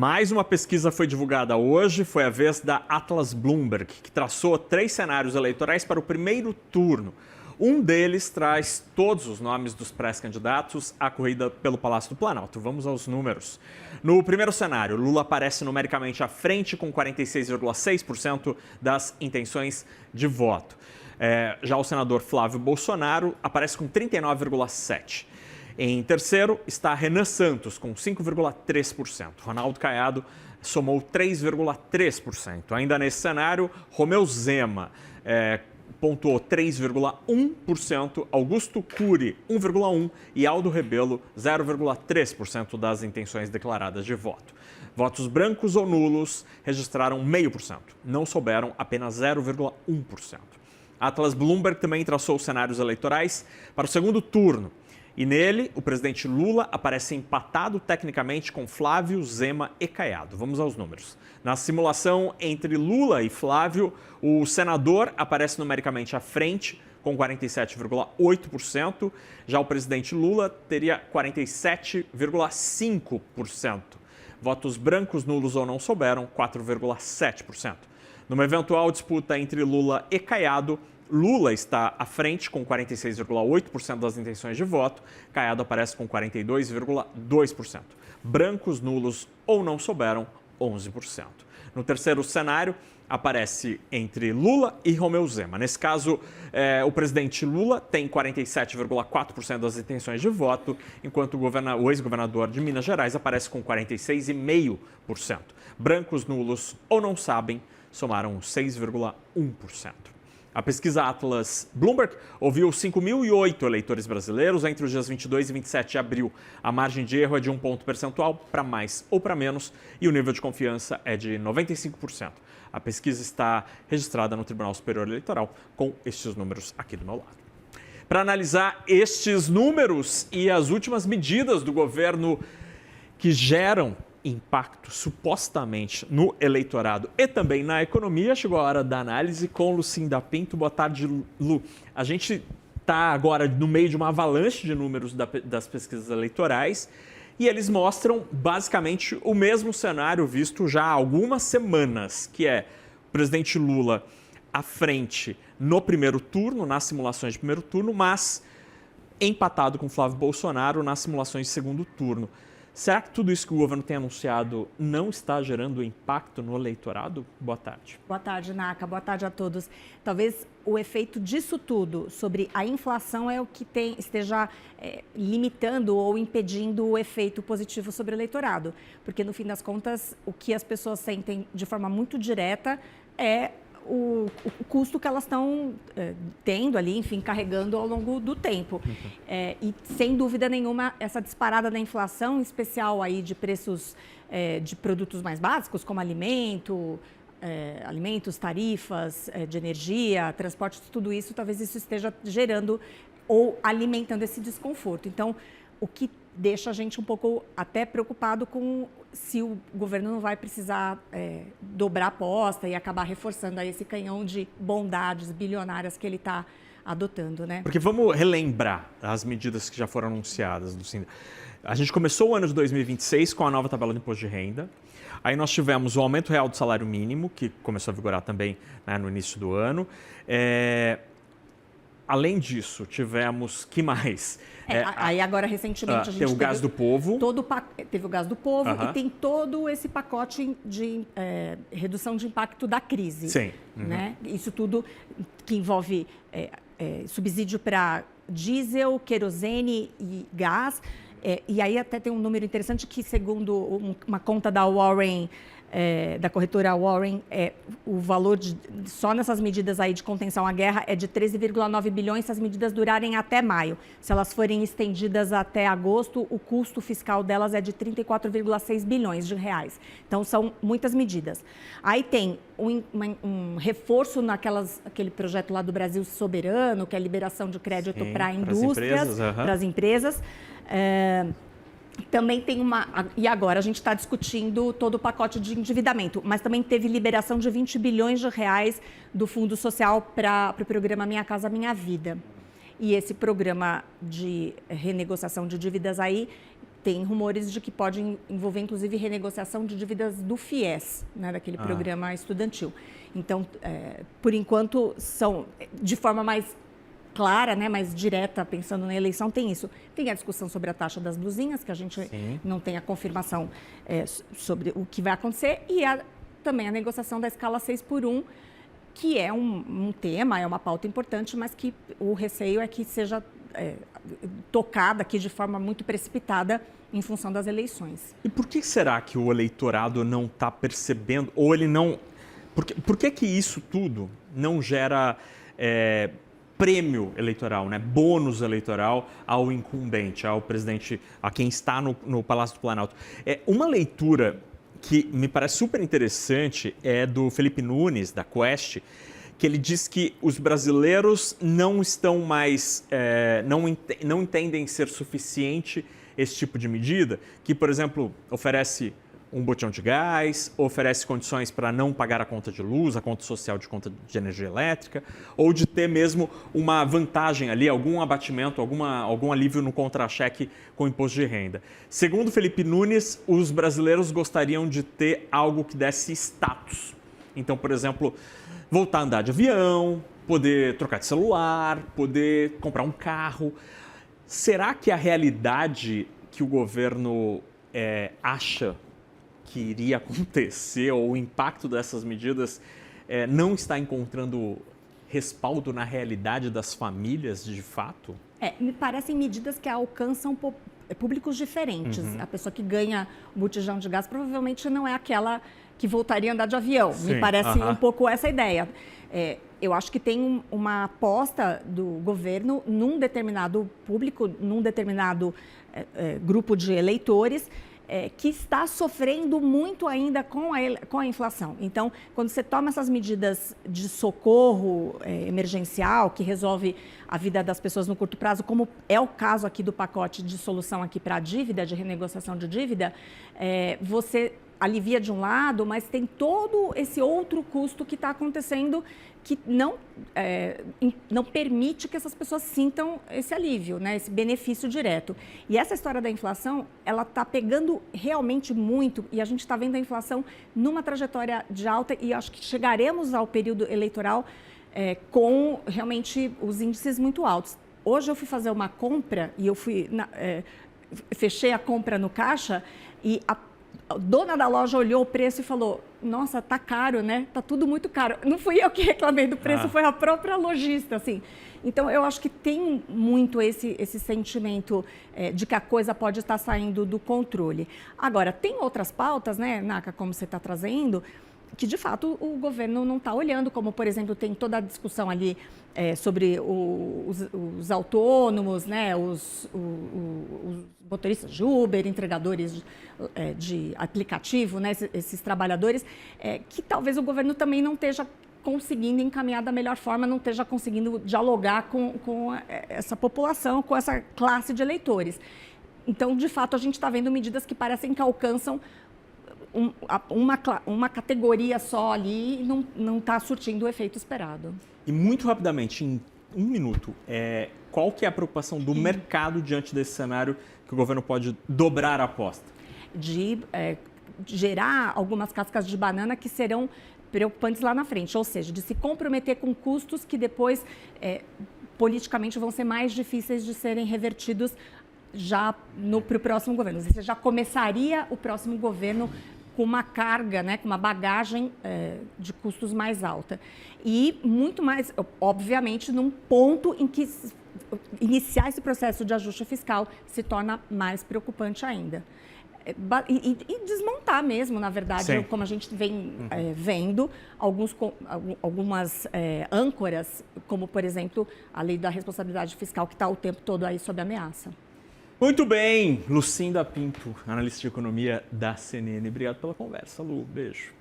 Mais uma pesquisa foi divulgada hoje, foi a vez da Atlas Bloomberg, que traçou 3 cenários eleitorais para o primeiro turno. Um deles traz todos os nomes dos pré-candidatos à corrida pelo Palácio do Planalto. Vamos aos números. No primeiro cenário, Lula aparece numericamente à frente com 46,6% das intenções de voto. Já o senador Flávio Bolsonaro aparece com 39,7%. Em terceiro está Renan Santos, com 5,3%. Ronaldo Caiado somou 3,3%. Ainda nesse cenário, Romeu Zema pontuou 3,1%, Augusto Cury 1,1% e Aldo Rebelo 0,3% das intenções declaradas de voto. Votos brancos ou nulos registraram 0,5%. Não souberam apenas 0,1%. A Atlas Bloomberg também traçou cenários eleitorais para o segundo turno. E nele, o presidente Lula aparece empatado tecnicamente com Flávio, Zema e Caiado. Vamos aos números. Na simulação entre Lula e Flávio, o senador aparece numericamente à frente, com 47,8%. Já o presidente Lula teria 47,5%. Votos brancos, nulos ou não souberam, 4,7%. Numa eventual disputa entre Lula e Caiado, Lula está à frente com 46,8% das intenções de voto, Caiado aparece com 42,2%. Brancos, nulos ou não souberam, 11%. No terceiro cenário, aparece entre Lula e Romeu Zema. Nesse caso, o presidente Lula tem 47,4% das intenções de voto, enquanto o ex-governador de Minas Gerais aparece com 46,5%. Brancos, nulos ou não sabem, somaram 6,1%. A pesquisa Atlas Bloomberg ouviu 5.008 eleitores brasileiros entre os dias 22 e 27 de abril. A margem de erro é de 1 ponto percentual para mais ou para menos e o nível de confiança é de 95%. A pesquisa está registrada no Tribunal Superior Eleitoral com estes números aqui do meu lado. Para analisar estes números e as últimas medidas do governo que geram impacto, supostamente, no eleitorado e também na economia, chegou a hora da análise com Lucinda Pinto. Boa tarde, Lu. A gente está agora no meio de uma avalanche de números das pesquisas eleitorais e eles mostram basicamente o mesmo cenário visto já há algumas semanas, que é o presidente Lula à frente no primeiro turno, nas simulações de primeiro turno, mas empatado com Flávio Bolsonaro nas simulações de segundo turno. Será que tudo isso que o governo tem anunciado não está gerando impacto no eleitorado? Boa tarde. Boa tarde, Naka. Boa tarde a todos. Talvez o efeito disso tudo sobre a inflação é o que esteja limitando ou impedindo o efeito positivo sobre o eleitorado. Porque, no fim das contas, o que as pessoas sentem de forma muito direta é o custo que elas estão tendo ali, enfim, carregando ao longo do tempo. E, sem dúvida nenhuma, essa disparada da inflação, em especial aí de preços de produtos mais básicos, como alimentos, tarifas de energia, transporte, tudo isso, talvez isso esteja gerando ou alimentando esse desconforto. Então, o que deixa a gente um pouco até preocupado com se o governo não vai precisar dobrar a aposta e acabar reforçando aí esse canhão de bondades bilionárias que ele está adotando, né? Porque vamos relembrar as medidas que já foram anunciadas, Lucinda. A gente começou o ano de 2026 com a nova tabela do imposto de renda. Aí nós tivemos o aumento real do salário mínimo, que começou a vigorar também, né, no início do ano. Além disso, tivemos, que mais? Aí agora, recentemente, a gente teve o gás do povo. Teve o gás do povo e tem todo esse pacote de redução de impacto da crise. Sim. Né? Isso tudo que envolve subsídio para diesel, querosene e gás. E aí até tem um número interessante que, segundo uma conta da Warren, da corretora Warren, o valor só nessas medidas aí de contenção à guerra é de 13,9 bilhões se as medidas durarem até maio. Se elas forem estendidas até agosto, o custo fiscal delas é de 34,6 bilhões de reais. Então, são muitas medidas. Aí tem um reforço aquele projeto lá do Brasil Soberano, que é a liberação de crédito para indústrias, para as empresas. Também tem e agora a gente está discutindo todo o pacote de endividamento, mas também teve liberação de 20 bilhões de reais do Fundo Social para o programa Minha Casa Minha Vida. E esse programa de renegociação de dívidas aí tem rumores de que pode envolver, inclusive, renegociação de dívidas do FIES, né, daquele programa estudantil. Então, por enquanto, são de forma mais clara, né, mais direta, pensando na eleição, tem isso. Tem a discussão sobre a taxa das blusinhas, que a gente não tem a confirmação sobre o que vai acontecer, e também a negociação da escala 6x1, que é um tema, é uma pauta importante, mas que o receio é que seja tocada aqui de forma muito precipitada em função das eleições. E por que será que o eleitorado não está percebendo, ou ele não... Por que isso tudo não gera prêmio eleitoral, né? Bônus eleitoral ao incumbente, ao presidente, a quem está no Palácio do Planalto? Uma leitura que me parece super interessante é do Felipe Nunes, da Quest, que ele diz que os brasileiros não estão mais, não entendem ser suficiente esse tipo de medida, que, por exemplo, oferece um botão de gás, oferece condições para não pagar a conta de luz, a conta social de conta de energia elétrica, ou de ter mesmo uma vantagem ali, algum abatimento, algum alívio no contra-cheque com imposto de renda. Segundo Felipe Nunes, os brasileiros gostariam de ter algo que desse status. Então, por exemplo, voltar a andar de avião, poder trocar de celular, poder comprar um carro. Será que a realidade que o governo acha que iria acontecer, ou o impacto dessas medidas, não está encontrando respaldo na realidade das famílias, de fato? Me parecem medidas que alcançam públicos diferentes. A pessoa que ganha o botijão de gás provavelmente não é aquela que voltaria a andar de avião. Sim, me parece um pouco essa ideia. Eu acho que tem uma aposta do governo num determinado público, num determinado grupo de eleitores, que está sofrendo muito ainda com a inflação. Então, quando você toma essas medidas de socorro emergencial, que resolve a vida das pessoas no curto prazo, como é o caso aqui do pacote de solução aqui para a dívida, de renegociação de dívida, você alivia de um lado, mas tem todo esse outro custo que está acontecendo que não permite que essas pessoas sintam esse alívio, né, esse benefício direto. E essa história da inflação, ela está pegando realmente muito, e a gente está vendo a inflação numa trajetória de alta, e acho que chegaremos ao período eleitoral com realmente os índices muito altos. Hoje eu fui fazer uma compra, e eu fechei a compra no caixa, e a dona da loja olhou o preço e falou: nossa, tá caro, né? Tá tudo muito caro. Não fui eu que reclamei do preço, foi a própria lojista, assim. Então, eu acho que tem muito esse sentimento de que a coisa pode estar saindo do controle. Agora, tem outras pautas, né, Naka, como você está trazendo, que, de fato, o governo não está olhando, como, por exemplo, tem toda a discussão ali sobre os autônomos, né, os motoristas de Uber, entregadores de aplicativo, né, esses trabalhadores, que talvez o governo também não esteja conseguindo encaminhar da melhor forma, não esteja conseguindo dialogar com essa população, com essa classe de eleitores. Então, de fato, a gente está vendo medidas que parecem que alcançam uma categoria só ali e não está surtindo o efeito esperado. E muito rapidamente, em um minuto, qual que é a preocupação do mercado diante desse cenário que o governo pode dobrar a aposta? De gerar algumas cascas de banana que serão preocupantes lá na frente, ou seja, de se comprometer com custos que depois politicamente vão ser mais difíceis de serem revertidos já para o próximo governo. Ou seja, já começaria o próximo governo com uma carga, né, com uma bagagem de custos mais alta. E muito mais, obviamente, num ponto em que iniciar esse processo de ajuste fiscal se torna mais preocupante ainda. E desmontar mesmo, na verdade, Sim. como a gente vem vendo, algumas âncoras, como, por exemplo, a lei da responsabilidade fiscal, que está o tempo todo aí sob ameaça. Muito bem, Lucinda Pinto, analista de economia da CNN. Obrigado pela conversa, Lu. Beijo.